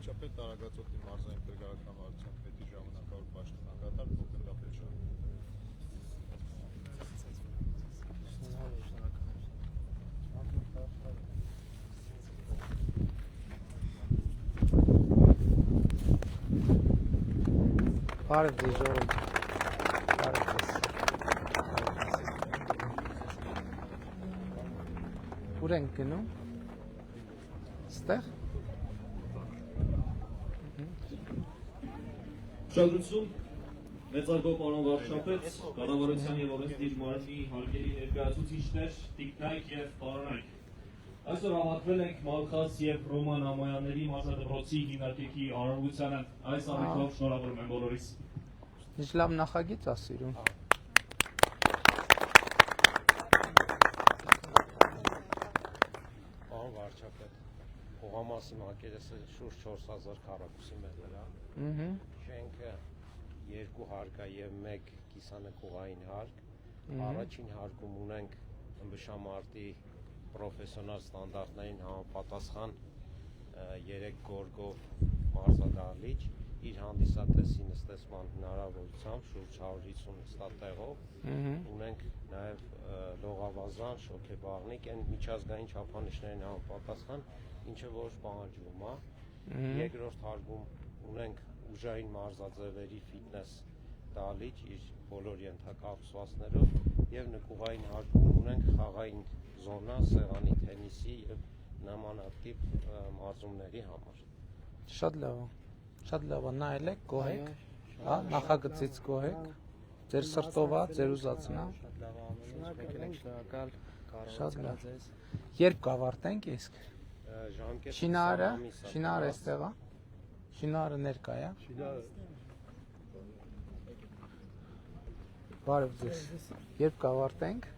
Վարչապետ Արագածոտնի մարզային փրկարարական վարչության պետի ժամանակավոր պաշտոնակատար Բոկեն Դապեչյան։ Բարև ձեզ ժողովուրդ։ Ուր ենք գնում։ Ստեղ։ Շնորհակալություն մեծարգո պարոն վարչապետ, կառավարության եւ օրենսդիր մարմնի հարգելի ներկայացուցիչներ, տիկնայք եւ պարոնայք։ Այսօր հավաքվել ենք Մալխաս եւ Ռոման Ամոյանների մարզադպրոցի հիմնարկի արարողությանը։ Այս առիթով շնորհավորում եմ բոլորիս։ Ինչ լավ նախագիծ ա սիրում։ Պարոն վարչապետ, Հողամասի մակերեսը շուրջ 4000 քառակուսի մետր է։ Շենքը 2 հարկ է եւ 1 կիսանկողային հարկ։ Առաջին հարկում ունենք ըմբշամարտի պրոֆեսիոնալ ստանդարտներին համապատասխան 3 գորգով մարզադահլիճ, իր հանդիսատեսի նստեցման հնարավորությամբ շուրջ 150 նստատեղով, ունենք նաև լողավազան, շոգեբաղնիկ, այն միջազգային չափանիշներին համապատասխան, ինչը որ պահանջվում է։ Երկրորդ հարկում ունենք ուժային մարզաձևերի ֆիթնես դահլիճ իր բոլոր ենթակառուցվածքներով եւ նկուղային հարկում ունենք խաղային զոնա սեղանի թենիսի եւ նմանատիպ մարզումների համար։ Շատ լավ է, նայել եք, գոհեք, հա, նախագծից գոհեք, ձեր սրտով է, ձեր ուզածն է։ Շատ լավ։ Երբ կավարտենք իսկ։ Շինարը էստեղ է։ Շինարը ներկա է։ Բարև ձեզ։ Երբ կավարտենք։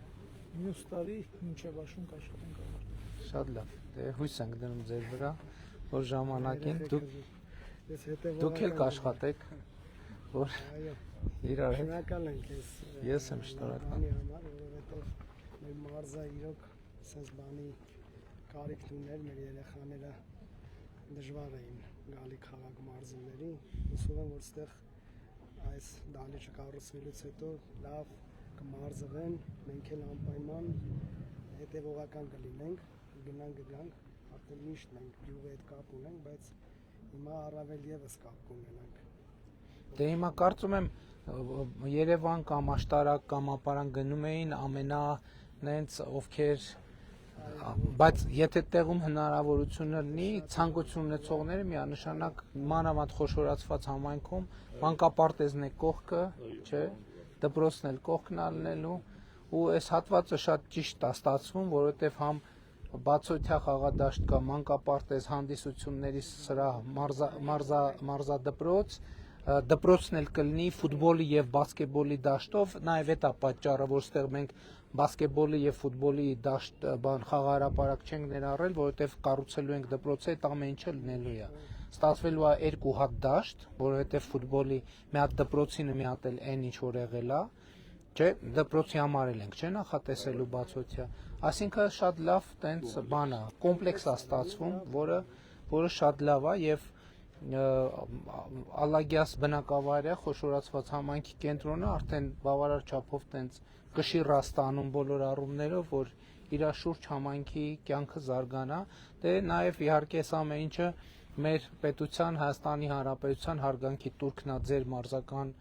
Մյուս տարի մինչև աշուն կաշխատենք ավարտել։ Շատ լավ։ Դե հույս ենք դնում ձեր վրա, որ ժամանակին դուք էլ կաշխատեք, որ իրար հետ։ Շնորհակալ ենք Ես եմ շնորհակալ։ Որովհետև մեր մարզը իրոք sense բանի կարիք ուներ, մեր երեխաները դժվար էին գալի քաղաք մարզումների։ Հուսով եմ, որ ստեղ այս դահլիճը կառուցվելուց հետո լավ կմարզվեն, մենք էլ անպայման հետևողական կլինենք, գնանք, արդեն միշտ մենք գյուղի հետ կապ ունենք, բայց հիմա առավել եւս կապ կունենանք։ Դե հիմա կարծում եմ Երևան կամ Աշտարակ կամ Ապարան գնում էին նենց ովքեր, բայց եթե տեղում հնարավորությունը լինի, ցանկություն ունեցողները միանշանակ մանավանդ խոշորացված համայնքում մանկապարտեզն է կողքը, չէ, դպրոցն էլ կողքն ալնելու ու այս հատվածը շատ ճիշտ է ստացվում, որովհետև համ բացօթյա խաղադաշտ կա, մանկապարտեզ, հանդիսությունների սրահ, մարզադպրոց, դպրոցն էլ կլինի ֆուտբոլի եւ բասկետբոլի դաշտով, նաեւ այդ է պատճառը, որ ստեղ մենք բասկետբոլի եւ ֆուտբոլի դաշտ խաղահրապարակ չենք ներառել, որովհետեւ կառուցելու ենք դպրոցը, այդ ամեն ինչը լինելու է։ Ստացվելու է 2 հատ դաշտ, որովհետեւ ֆուտբոլի մի հատ դպրոցինը մի հատ էլ այն ինչ որ եղել է, չէ, դպրոցի համար էլ ենք, չէ, նախատեսելու բացօթյա։ Այսինքն շատ լավ տենց բան է, կոմպլեքս է ստացվում, որը շատ լավ է եւ Ալագյաս բնակավայրը խոշորացված համայնքի կենտրոնը արդեն բավարար չափով տենց կշիռ է ստանում բոլոր առումներով, որ իր շուրջ համայնքի կյանքը զարգանա, դե նաեւ իհարկե այս ամեն ինչը մեր պետության Հայաստանի Հանրապետության հարգանքի տուրքն է ձեր մարզական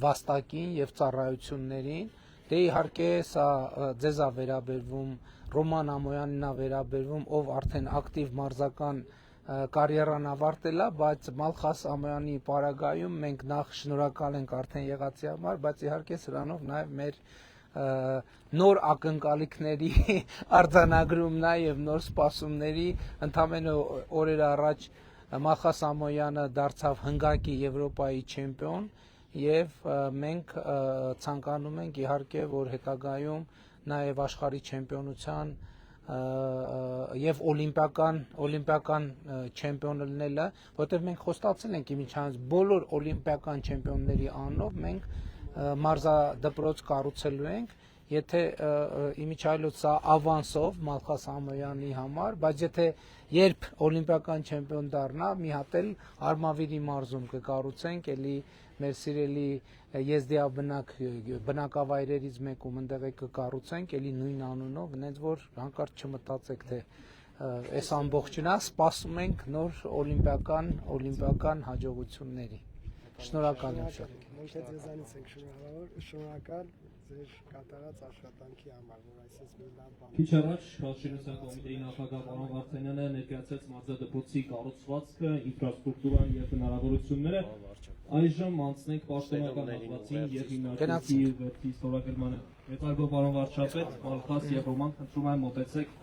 վաստակին եւ ծառայություններին, դե իհարկե սա ձեզ է վերաբերվում, Ռոման Ամոյանին է վերաբերվում, ով արդեն ակտիվ մարզական կարիերան ավարտել է, բայց Մալխաս Ամոյանի պարագայում մենք նախ շնորհակալ ենք արդեն եղածի համար, բայց իհարկե սրանով նաեւ մեր նոր ակնկալիքների արձանագրումն է եւ նոր սպասումների ընդամենը օրեր առաջ Մալխաս Ամոյանը դարձավ հնգակի Եվրոպայի չեմպիոն եւ մենք ցանկանում ենք իհարկե որ հետագայում նաեւ աշխարհի չեմպիոնության եւ օլիմպիական չեմպիոն լինելը, որտեղ մենք խոստացել ենք իմիջիայինս բոլոր օլիմպիական չեմպիոնների անունով մենք մարզադպրոց կառուցելու ենք եթե իմիջիայլոց սա ավանսով Մալխաս Ամոյանի համար, բայց եթե երբ օլիմպիական չեմպիոն դառնա, մի հատ էլ Արմավիրի մարզում կկառուցենք, էլի մեր սիրելի եզդիաբնակ բնակավայրերից մեկում ընդեղ կկառուցենք, էլի նույն անունով, այնց որ հանկարծ չմտածեք, թե այս ամբողջնա սպասում ենք նոր օլիմպիական հաջողությունների։ Շնորհակալ եմ շատ։ Մենք ձեզանից ենք շնորհակալ ձեր կատարած աշխատանքի համար, որ այսպես մի լավ բան։ Քիչ առաջ Քաղաքաշինության կոմիտեի նախագահ պարոն Վարդանյանը ներկայացրեց մարզադպրոցի կառուցվածքը, ինֆրաստրուկտուրան եւ հնարավորությունները։ Այժմ անցնենք պաշտոնական հատվածին եւ հիմնարկի վերթի ստորագրմանը։ Մեծարգո պարոն վարչապետ, Մալխաս եւ Ռոման, խնդրում եմ մոտեցեք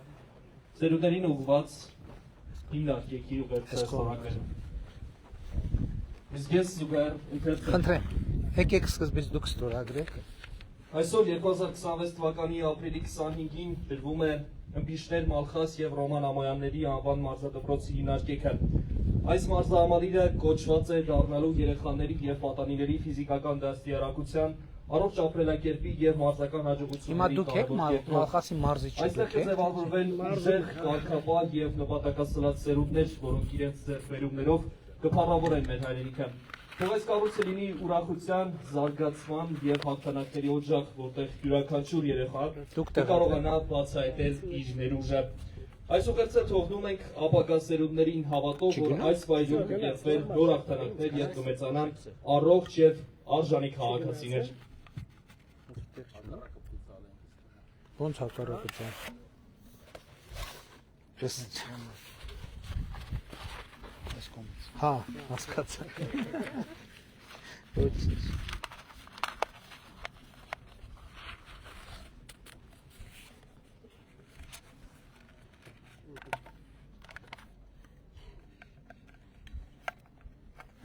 ծերուկներին ուղղված հիմնարկի վերթը ստորագրել։ Իսկ ես զուգահեռ Խնդրեմ, եկեք սկզբից դուք ստորագրեք։ Այսօր 2026 թվականի ապրիլի 25-ին դրվում է ըմբիշներ Մալխաս եւ Ռոման Ամոյանների անվան մարզադպրոցի հիմնարկեքը։ Այս մարզահամալիրը կոչված է դառնալու երեխաների եւ պատանիների ֆիզիկական դաստիարակության, առողջ ապրելակերպի եւ մարզական հաջողությունների Հիմա դուք եք Մալխասի մարզիչը Այստեղ կձևավորվեն ուժեղ, կարգապահ եւ նպատակասլաց սերունդներ, որոնք իրենց ձեռքբերումներով կփառավորեն մեր հայրենիքը։ Թող այս կառույցը լինի ուրախության, զարգացման եւ հաղթանակների օջախ, որտեղ յուրաքանչյուր երեխա կկարողանա բացահայտել իր ներուժը։ Այս ուղերձը թողնում ենք ապագա սերունդներին հավատով, որ այս վայրում կկերտվեն նոր հաղթանակներ եւ կմեծանան առողջ եւ արժանի քաղաքացիներ։ Ոնց հակառակը։ Հա, հասկացա։ Ոչինչ։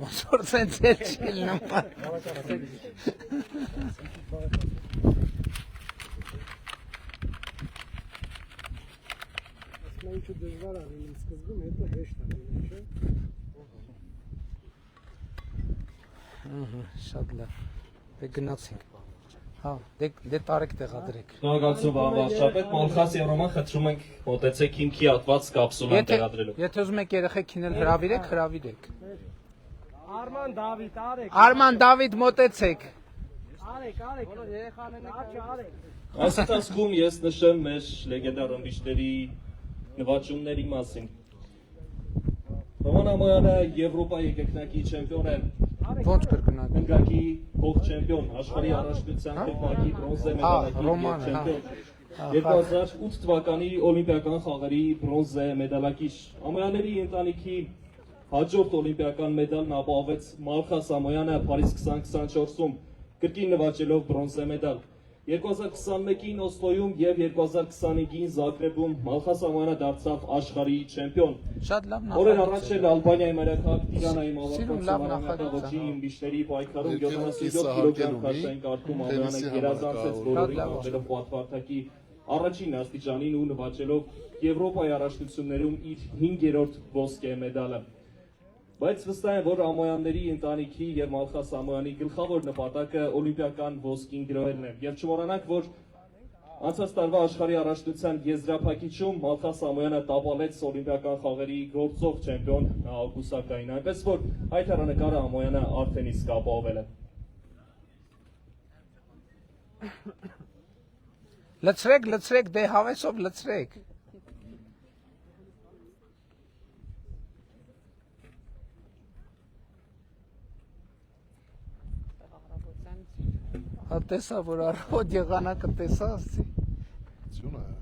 Ոնց որ սենց էլ չի նման։ Ինչու դժվար է լինում սկզբում, հետո հեշտ է լինում, չէ՞։ Շատ լավ։ Դե գնացինք։ Հա, դե տարեք տեղադրեք։ Շնորհակալություն պարոն վարչապետ, Մալխաս եւ Ռոման, խնդրում ենք մոտեցեք հիմքի հատված կապսուլան տեղադրելու։ Եթե ուզում եք երեխեքին էլ հրավիրեք։ Արման Դավիթ, արեք։ Արման Դավիթ, մոտեցեք։ Արեք, բոլոր երեխաներն արեք։ Այս ընթացքում ես նշեմ մեր լեգենդար ըմբիշների նվաճումների մասին։ Ռոման Ամոյանը Եվրոպայի եկեղեցի չեմպիոն է, Ոնց կրկնակ։ ընկակի հող չեմպիոն, աշխարհի առաջնության թեփակի բրոնզե մեդալակիր չեմպիոն։ 2008 թվականի օլիմպիական խաղերի բրոնզե մեդալակիր։ Ամոյանների ընտանիքի հաջորդ օլիմպիական մեդալն ապահովեց Մալխաս Ամոյանը Փարիզ 2024-ում, կրկին նվաճելով բրոնզե մեդալ։ 2021-ին Օսլոյում եւ 2025-ին Զագրեբում Մալխաս Ամոյանը դարձավ աշխարհի չեմպիոն։ Շատ լավ Օրեր նախագիծ։ առաջ էլ Ալբանիայի մայրաքաղաք Տիրանայում Սիրուն լավ նախագիծ է, ավարտված իմբիշների պայքարում Եթե 77 կիլոգրամ քաշային կարգում Ամոյանը գերազանցեց բոլորին ապրելով պատվարտակի առաջին աստիճանին ու նվաճելով Եվրոպայի առաջնություններում իր 5-րդ ոսկե մեդալը։ Բայց վստահ եմ, որ Ամոյանների ընտանիքի եւ Մալխաս Ամոյանի գլխավոր նպատակը օլիմպիական ոսկին գրոհելն է։ Եվ չմոռանանք, որ անցած տարվա աշխարհի առաջնության եզրափակիչում Մալխաս Ամոյանը տապալեց օլիմպիական խաղերի գործող չեմպիոն Օսակային, այնպես որ այդ հեռանկարը Ամոյանը արդեն իսկ ապահովել է։ Լցրեք, դե հավեսով լցրեք։ Հա տեսա, որ առողջ եղանակը տեսա, ասի։ Սյունա է։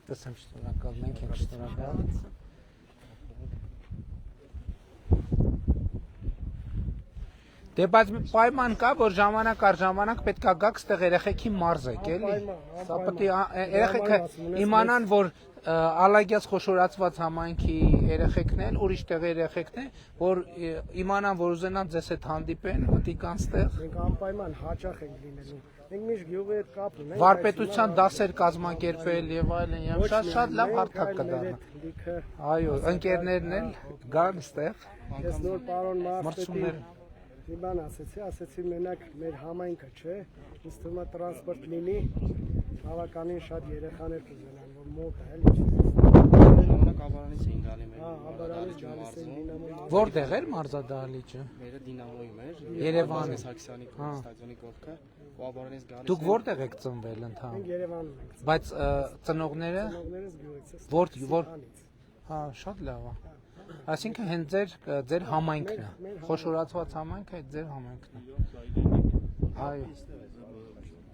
Տեսեմ շնորհակալ, մենք ենք շնորհակալ։ Դե բայց պայման կա, որ ժամանակ առ ժամանակ պետք է գաք ստեղ երեխեքի մարզեք, էլի։ Սա պետք է երեխեքը իմանան, որ Ալագյաց խոշորացված համայնքի երեխեքն են, ուրիշ տեղի երեխեքն են, որ իմանան, որ ուզենան ձեզ հետ հանդիպեն, մտիկան ստեղ։ Մենք անպայման հաճախ ենք լինելու։ Մենք միշտ գյուղի հետ կապ ունենք։ Վարպետության դասեր կազմակերպել եւ այլն, եւ շատ լավ հարթակ կդառնա։ Այո, ընկերներն էլ գան ստեղ։ Ես նոր պարոն Մրցումներ։ Մարսպետին մի բան ասեցի մենակ մեր համայնքը չէ, ինձ թվում է տրանսպորտ լինի, բավականին շատ երեխաներ կուզենան, որ մոտ է, էլի։ Ժամանակ Աբարանից էին գալի մեր։ Աբարանից գալիս են Դինամո։ Որտեղ էր մարզադահլիճը։ Մերը Դինամոյում էր։ Երևանում։ Սաքսյանի ստադիոնի կողքը։ Ու Աբարանից գալիս։ Դուք որտեղ եք ծնվել ընդհանուր։ Մենք Երևանում ենք։ Բայց ծնողները Ծնողներս գյուղից է։ որ հա, շատ լավ է։ Այսինքն հենց ձեր համայնքն է։ Խոշորացված համայնքը այդ ձեր համայնքն է։ Այո։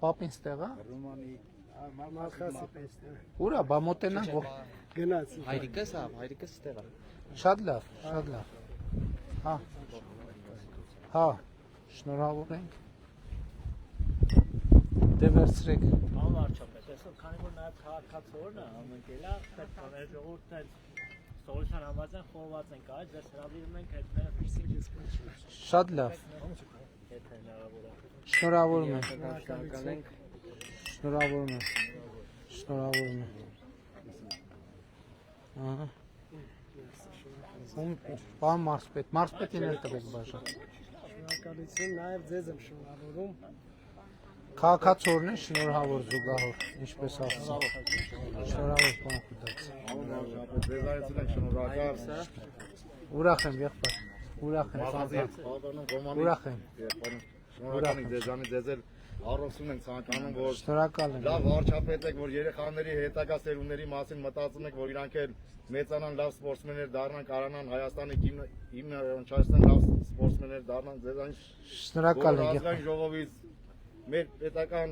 Պապին ստեղ է։ Մալխասի պես։ Ուրա, բա մոտենանք։ Գնաց։ Հայրիկս, հայրիկս ստեղ է։ Շատ լավ, շատ լավ։ Հա։ Հա, շնորհավոր ենք։ Դե վերցրեք։ Վարչապետ, այսօր քանի որ նաև քաղաքացիորն է համընկելա, պետք է մեր ժողովուրդն էլ սովորության համաձայն խորված ենք այլ, ձեզ հրավիրում ենք այդ մեր ֆիքսի Շատ լավ։ եթե հնարավոր է։ Շնորհավորում եմ։ Շնորհակալ ենք։ Շնորհավորում եմ։ Շնորհավորում եմ։ Ահա։ Պարոն Մարսպետին էլ տվեք բաժան։ Շնորհակալություն, նաև ձեզ եմ շնորհավորում։ Քաղաքացիորն է շնորհավոր զուգահեռ, ինչպես ասում։ Շնորհավոր պարոն Խուդաց։ Ձեզ այցել ենք շնորհակալ։ Ուրախ եմ, եղբայր։ Ուրախ եմ, ուրախ եմ։ Շնորհակալ ենք ձեզանից, ձեզ էլ առողջություն ենք ցանկանում, որ Շնորհակալ եմ։ լավ վարչապետ եք, որ երեխաների հետագա սերունդների մասին մտածում եք, որ իրանք էլ մեծանան, լավ սպորտսմեններ դառնան, կարողանան Հայաստանի հիմնը հնչեցնեն, լավ սպորտսմեններ դառնան, ձեզանից Շնորհակալ եմ։ ազգային ժողովից մեր պետական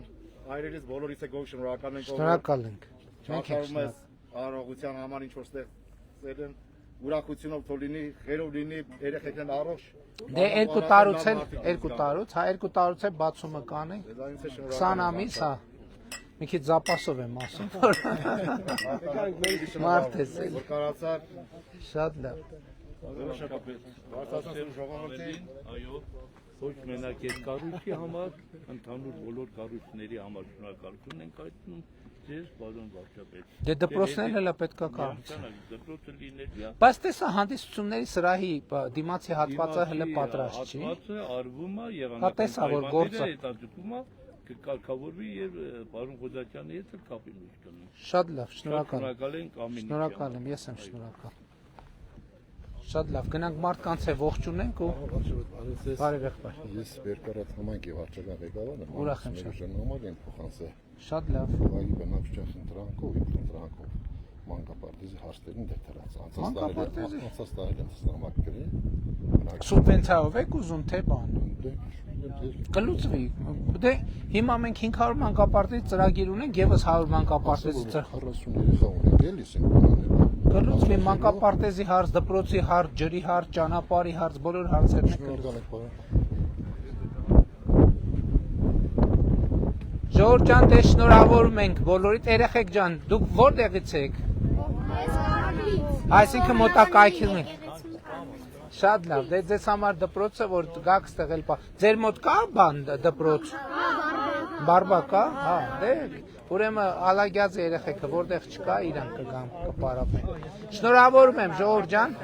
հայրերից բոլորից է գոհ շնորհակալ ենք, Շնորհակալ ենք։ Չարչարում ես առողջության համար ինչ որ ստեղծել են, ուրախությունով թող լինի, խերով լինի, երեխեքն առողջ։ Դե 2 տարուց էլ 2 տարուց, հա 2 տարուց է բացումը կանենք։ Ձեզանից է 20 ամիս, հա։ Մի քիչ զապասով եմ ասում, որ մարդ ես էլ։ որ կարացա Շատ լավ։ վարչապետին ժողովրդին, այո, ոչ մենակ այդ կառույցի համար, ընդհանուր բոլոր կառույցների համար շնորհակալություն ենք հայտնում ձեզ, պարոն վարչապետ։ Դե դպրոցներն էլ պետք է կառուցեն։ Դպրոցը լինել։ Բայց տեսա հանդիսությունների սրահի դիմացի հատվածը հələ պատրաստ չի։ Հատվածը արվում է եւ Հա, տեսա, որ գործը- հետաձգում է կկարգավորվի եւ պարոն Խոզակյանի հետ էլ կապի մեջ կլինի։ Շատ լավ, շնորհակալ եմ։ Շնորհակալ ենք ամեն ինչի Շնորհակալ եմ, ես եմ շնորհակալ։ Շատ լավ, գնանք մարդկանց է ողջունենք ու բարև եղբայր։ Ես Բերկարատ համայնքի վարչական ղեկավարն եմ։ Ուրախ եմ շատ։ Ժողովուրդ են փոխանցը։ Շատ լավ։ Այ բնակչության խնդրանքով, խնդրանքով մանկապարտեզի հարցերին դերթարած։ Մանկապարտեզի? Անցած տարի ստամակրի։ Սուբվենցիայով եք ուզում թե բան։ Կլուծվի։ Դե հիմա մենք 500 մանկապարտեզի ծրագիր ունենք, եւս 100 մանկապարտեզի ծրագիր։ 40 երեխա ունենք, էլի սինքրոները։ Կլուծվի մանկապարտեզի հարց, դպրոցի հարց, ջրի հարց, ճանապարհի հարց, բոլոր հարցերն եք կլուծվի։ Ժողովուրդ ջան, դե շնորհավորում ենք բոլորիդ, երեխեք ջան, դուք որտեղից եք։ Այսինքն մոտակայքին եք։ Շատ լավ, դե ձեզ համար դպրոցը որ գաք ստեղել պա։ Ձեր մոտ կա բան դպրոց։ Բարբա կա, հա, դե ուրեմն Ալագյաց երեխեքը որտեղ չկա, իրանք կգան կպարապեն։ Շնորհավորում եմ ժողովուրդ ջան։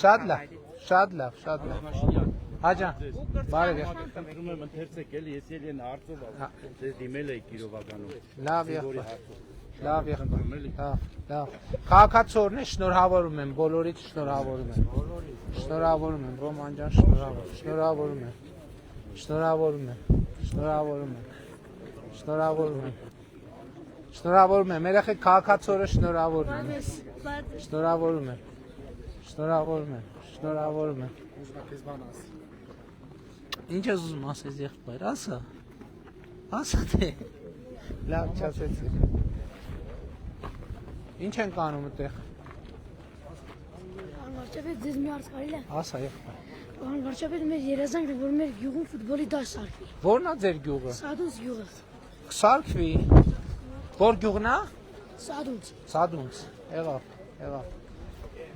Շատ լավ, շատ լավ, շատ լավ։ Հաջան, բարև եղբայր։ Խնդրում եմ ընթերցեք էլի, ես ելի են հարցով ձեզ դիմել եք իրովականում։ Լավ եղբայր։ Լավ եղբայր։ Հա, լավ։ Քաղաքացիորն է, շնորհավորում եմ, բոլորիդ շնորհավորում եմ։ Շնորհավորում եմ, Ռոման ջան, շնորհավորում եմ։ Շնորհավորում եմ։ Շնորհավորում եմ։ Շնորհավորում եմ։ Շնորհավորում եմ, երեխեք քաղաքացիորը շնորհավորում եմ։ Շնորհավորում եմ։ Շնորհավորում եմ։ Շնորհավորում եմ։ Ինչ ես ուզում ասես եղբայր, ասա։ Ասա թե։ Լավ չասեցի։ Ինչ ենք անում այդտեղ։ Անվարչապետ, ձեզ մի հարց կարելի է։ Ասա եղբայր։ Պարոն վարչապետ, մեր երազանքն է, որ մեր գյուղում ֆուտբոլի դաշտ սարքվի։ Որն է ձեր գյուղը։ Սադունց գյուղը։ Սարքվի։ Որ գյուղն է։ Սադունց։ Սադունց։ Եղավ։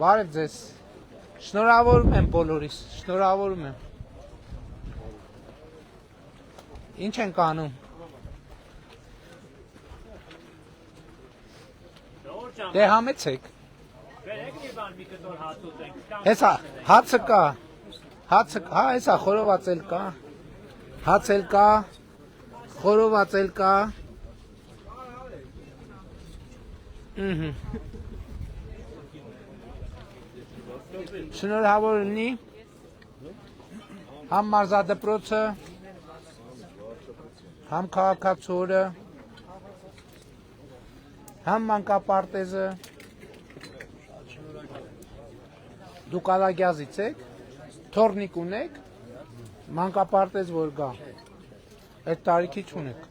Բարև ձեզ։ Շնորհավորում եմ բոլորիս, շնորհավորում եմ։ Ինչ ենք անում։ Դե համեցեք։ Վերեք մի բան մի կտոր հաց ուտենք։ Հեսա հացը կա։ Հա, հեսա խորոված էլ կա։ Հաց էլ կա։ Խորոված էլ կա։ Շնորհավոր լինի։ Համ մարզադպրոցը, համ քաղաքացորը, համ մանկապարտեզը։ Դուք Ալագյազից եք, թորնիկ ունեք, մանկապարտեզ որ գա, այդ տարիքի չունեք։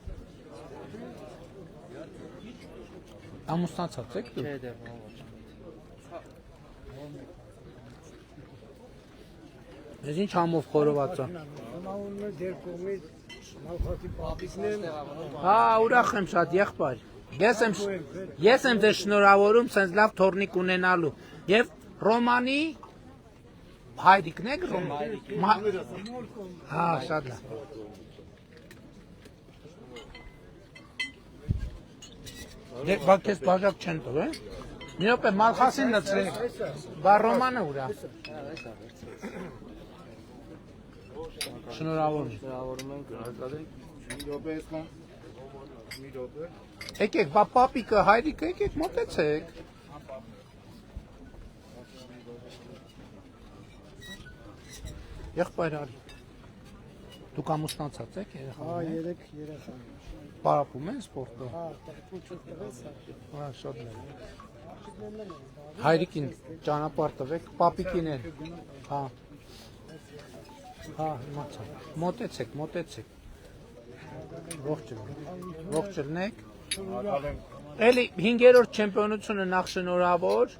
Ամուսնացած եք դուք։ Չէ, դեռ Ես ինչ համով խորոված է։ Համաունը դեր կողմից Մալխասի պապիկն են։ Հա, ուրախ եմ շատ, եղբայր։ Ես եմ ձեզ շնորհավորում սենց լավ թորնիկ ունենալու։ Եվ Ռոմանի հայրիկն եք Հա, շատ լավ։ Դե բա քեզ բաժակ չեն տվել։ Մի րոպե Մալխասին լցրեք։ Բա Ռոմանը ուրա։ Շնորհավորում եմ։ Եկեք, բա պապիկը, հայրիկը, եկեք, մոտեցեք։ Եղբայր արի։ Դուք ամուսնացած եք երեխա։ Հա, 3 երեխա։ Պարապում են սպորտը։ Հա, տղուկ տվեց։ Հա, շատ լավ։ Հայրիկին ճանապարհ տվեք, պապիկին էլ։ Հա։ Հա, իմացա։ Մոտեցեք։ Ողջ ելնեք։ Էլի 5-րդ չեմպիոնությունը նախ շնորհավոր,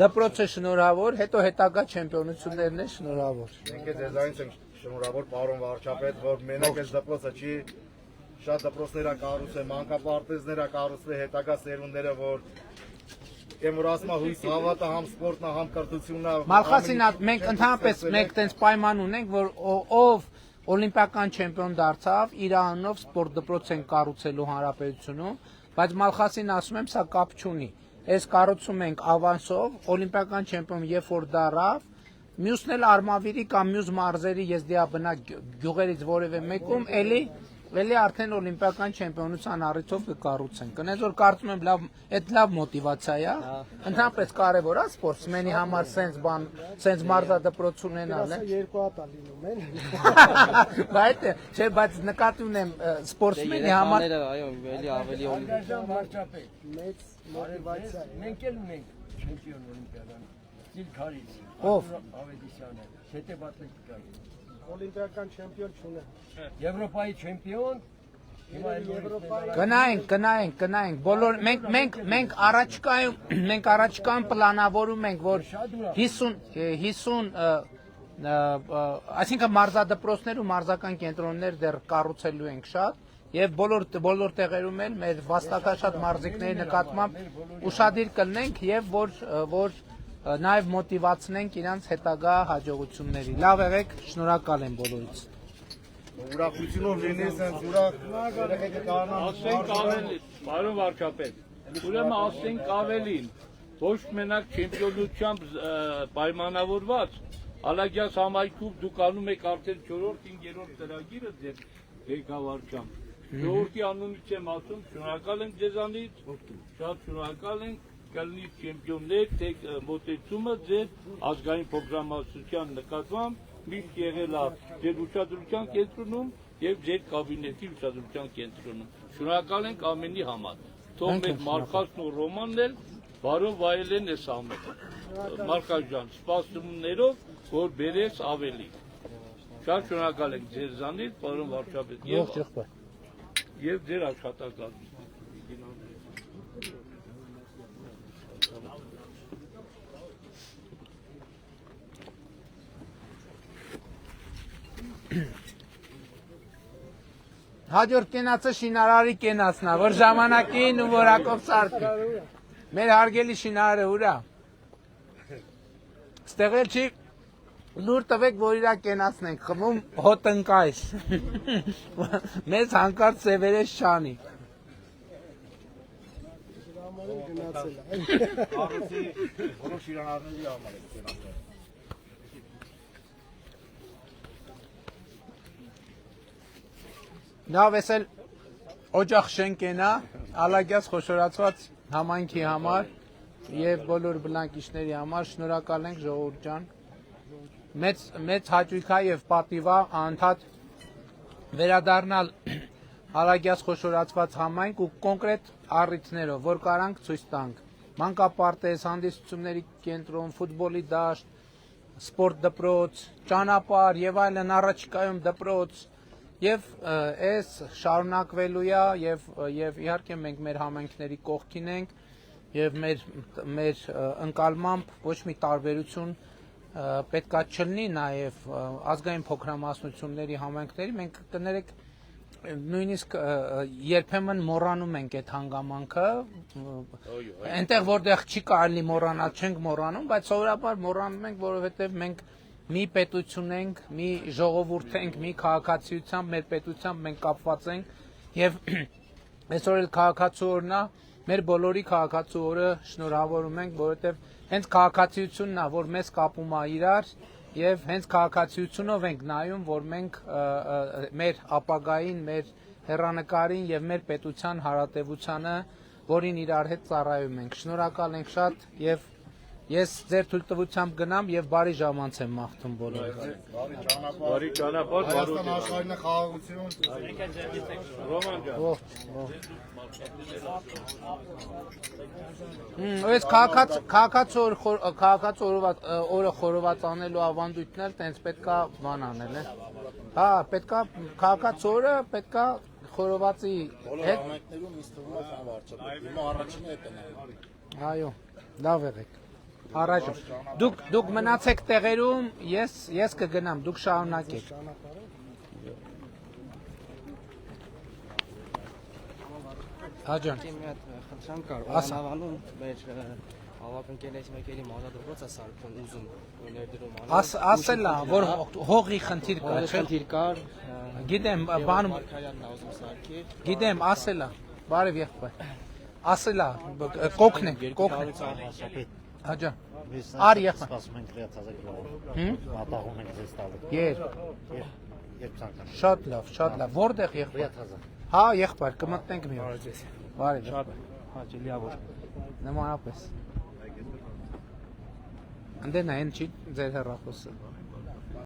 դպրոցը շնորհավոր, հետո հետագա չեմպիոնություններն է շնորհավոր։ Մենք ձեզանից ենք շնորհավոր պարոն վարչապետ, որ մենակ այս դպրոցը չի, շատ դպրոցներ ա կառուցվել, մանկապարտեզներ ա կառուցվել, հետագա սերունդները, որ որ ասում է հույս հավատը համ սպորտն է, համ կրթությունն է։ Մալխասին մենք ընդհանրապես մենք տենց պայման ունենք, որ ով օլիմպիական չեմպիոն դարձավ, իր անունով սպորտ դպրոց են կառուցելու հանրապետությունում, բայց Մալխասին ասում եմ, սա կապ չունի։ Այս կառուցում ենք ավանսով, օլիմպիական չեմպիոն երբ որ դառավ, մյուսն էլ Արմավիրի կամ մյուս մարզերի եզդիաբնակ գյուղերից որևէ մեկում էլի արդեն օլիմպիական չեմպիոնության առիթով կկառուցեն։ Կնես որ կարծում եմ այդ լավ մոտիվացիա է, ընդհանրապես կարևոր է սպորտսմենի համար սենց մարզադպրոց ունենալը։ Երկու հատ է լինում են։ Բայց նկատի ունեմ սպորտսմենի համար այո, էլի ավելի վարչապետ, մեծ մոտիվացիա է։ Մենք էլ ունենք չեմպիոն օլիմպիադան։ Սիլքարից։ Ով։ Ավետիսյանը, Շետեբ ատլետիկայի։ Օլիմպիական չեմպիոն չունեն։ Եվրոպայի չեմպիոն։ Գնայինք, բոլոր մենք առաջկայում պլանավորում ենք, որ 50 այսինքն մարզադպրոցներ ու մարզական կենտրոններ դեռ կառուցելու ենք շատ եւ բոլոր տեղերում էլ մեր վաստակաշատ մարզիկների նկատմամբ ուշադիր կլինենք եւ որ նաեւ մոտիվացնենք իրանց հետագա հաջողությունների։ Լավ եղեք, շնորհակալ եմ բոլորից։ Ուրախությունով լինի, սենց ուրախ երեխեքը կարանան։ Ասենք ավելի, պարոն վարչապետ, ուրեմն ասենք ավելին, ոչ մենակ չեմպիոնությամբ պայմանավորված, Ալագյաս համայնքում դուք անում եք արդեն 4-րդ, 5-րդ ծրագիրը ձեր ղեկավարությամբ։ Ժողովրդի անունից եմ ասում, շնորհակալ ենք ձեզանից, շատ շնորհակալ ենք, կլինի չեմպիոններ, թե մոտեցումը ձեր ազգային պրոգրամացիության նկատմամբ միշտ եղել է ձեր ուշադրության կենտրոնում եւ ձեր կաբինետի ուշադրության կենտրոնում։ Շնորհակալ ենք ամենի համար։ Թող մեր Մալխասն ու Ռոմանն էլ բարով վայելեն այս ամենը։ Մալխաս ջան, սպասումներով, որ բերես ավելի։ Շատ շնորհակալ ենք ձեզանից, պարոն վարչապետ, եւ ձեր աշխատակազմին։ Հաջորդ կենացը շինարարի կենացնա, որ ժամանակին ու որակով սարքի։ Մեր հարգելի շինարարը ուրա։ Ստեղ էլ չի լուր տվեք, որ իրա կենացնենք, խմում հոտնկայս։ Մեզ հանկարծ սևերես շանի։ Կառույցի բոլոր շինարարների համար է կենացել։ Լավ, էս էլ օջախ շենքենա, ալագյաս խոշորացված համայնքի համար եւ բոլոր բնակիչների համար շնորհակալ ենք ժողովուրդ ջան։ Մեծ հաճույք է եւ պատիվ է անդադ վերադառնալ ալագյաս խոշորացված համայնք ու կոնկրետ առիթներով, որ կարանք ցույց տանք։ Մանկապարտեզ, հանդիսությունների կենտրոն, ֆուտբոլի դաշտ, սպորտ դպրոց, ճանապարհ եւ այլն, առաջիկայում դպրոց եւ այս շարունակվելու է եւ իհարկե մենք մեր համայնքների կողքին ենք եւ մեր ընկալմամբ ոչ մի տարբերություն պետքա չլինի նաեւ ազգային փոքրամասնությունների համայնքների մենք կներեք նույնիսկ երբեմն մոռանում ենք այդ հանգամանքը այնտեղ որտեղ չի կարելի մոռանալ չենք մոռանում բայց սովորաբար մոռանում ենք որովհետեւ մենք մի պետություն ենք, մի ժողովուրդ ենք, մի քաղաքացիությամբ, մեր պետությամբ մենք կապված ենք եւ այսօր էլ քաղաքացու օրն է, մեր բոլորի քաղաքացու օրը շնորհավորում ենք, որովհետեւ հենց քաղաքացիությունն է, որ մեզ կապում է իրար եւ հենց քաղաքացիությունով ենք նայում, որ մենք մեր ապագային, մեր հեռանկարին եւ մեր պետության հարատեվությանը, որին իրար հետ ծառայում ենք։ Շնորհակալ ենք շատ եւ Ես ձեր թույլտվությամբ գնամ եւ բարի ժամանց եմ մաղթում բոլորին։ Բարի ճանապարհ, Հայաստան աշխարհին խաղաղություն։ Ռոման ջան։ Այս քաղաքացու օրը խորոված անելու ավանդույթն էլ տենց պետքա բան անել է։ Հա, պետքա քաղաքացու օրը պետքա խորովածի հետ։ Համայնքներում ինձ թվում է վարչապետ։ Հիմա առաջինը է տնային։ Այո, լավ եղեք։ Առաջ դուք մնացեք տեղերում, ես կգնամ, դուք շարունակեք։ Հաջան։ Մի հատ խնդրան կար, օնավանում մեր ավակընկերներից մեկերի մարզադպրոցը սարքում ուզում ներդրում անել։ Ասելա, որ հողի խնդիր կա, չէ՞։ Խնդիր կար։ Գիտեմ, բանում Մարգարյանն ուզում սարքի։ Գիտեմ, ասելա, բարև եղբայր։ Ասելա, կոկնենք։ Հաջա։ Արի եղբայր։ Սպասում ենք 3000 կիլո։ Հմ։ Մատաղում ենք ձեզ տալու։ Երբ ցանկանում։ Շատ լավ։ Որտեղ եղբայր։ 3000։ Հա, եղբայր, կմտնենք մի օր։ Բարև։ Շատ հաճելի ավոր։ Նմանապես։ Անդենա, այն չի ձեր հեռախոսը։